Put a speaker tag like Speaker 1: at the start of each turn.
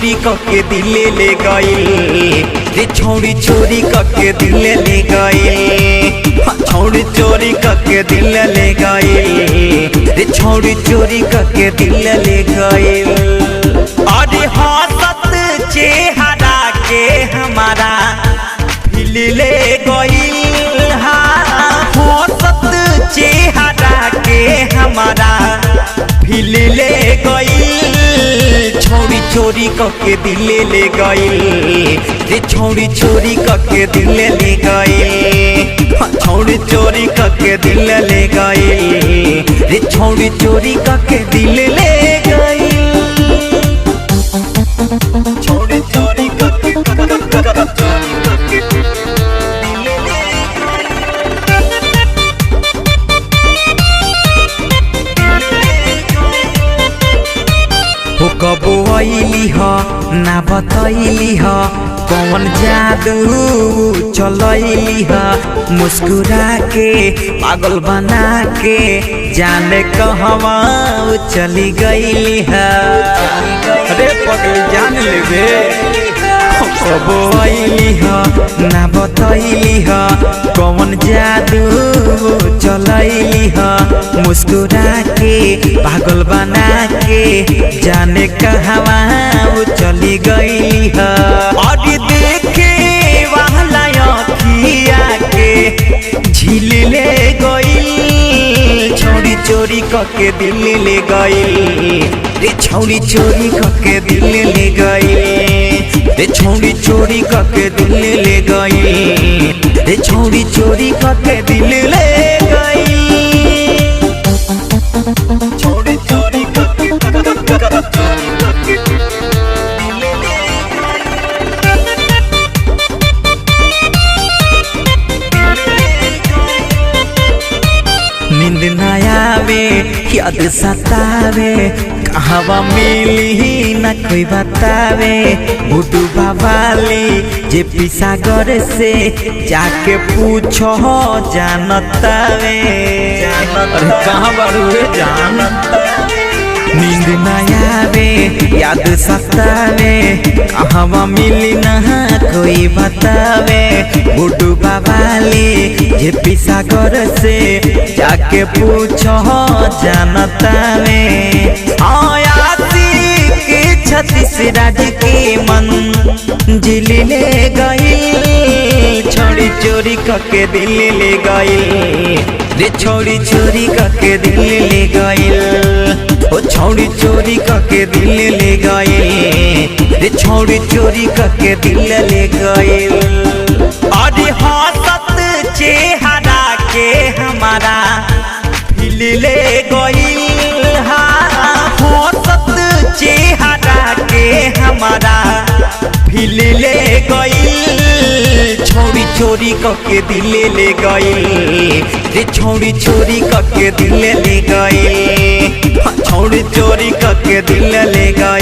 Speaker 1: चोरी कके दिल ले गइल रे छौड़ी चोरी कके दिल ले गइल छौड़ी चोरी कके दिल ले गइल रे छौड़ी चोरी कके दिल ले गइल। अरे हंसत चेहरा के हमारा दिल ले गइल हंसत चेहरा के हमारा दिल ले गइल छौड़ी चोरी कके दिल ले गइल रे छौड़ी चोरी कके दिल ले गइल छौड़ी चोरी कके दिल ले गइल रे छौड़ी चोरी कके दिल ले गइल छौड़ी चोरी कके कबो आइली ह ना बतैली ह कौन जादू चलैली ह मुस्कुरा के पागल बना के जाने कहवा चली गईली ह। अरे पगल जान लेबे कबो आइली ह ना बतैली ह कौन जादू चलैली ह मुस्कुरा के पागल बना के जाने कहवा चली गई है। और देखे वाला अखिया के झील ले गई छौड़ी चोरी कके दिल ले गई रे छौड़ी चोरी कके दिल ले गई रे छौड़ी चोरी कके दिल ले गई रे छौड़ी चोरी कके दिल ले गई छौड़ी चोरी कके नींद न आवे याद सतावे कहवा मिली न कोई बतावे बुटू बाबाली जे पिसागर से जाके पूछो जानतावे अरे कहाँ बारू जानतावे नींद न आवे याद सतावे कहवा मिली न कोई बतावे बुटू बाबाली जे पिसागर से जाके पूछो जानतावे छत्तीस राज के मन जिल ले गई छौड़ी चोरी कके दिल ले गई रे छौड़ी चोरी कके दिल ले गई ओ छौड़ी चोरी कके दिल ले गई रे छौड़ी चोरी कके दिल ले गई। अरे हंसत चेहरा के हमारा दिल ले गई हंसत चेहरा के हमारा दिल ले गई छौड़ी चोरी कके दिल ले गई रे छौड़ी चोरी कके दिल ले गई छौड़ी चोरी कके दिल ले गई।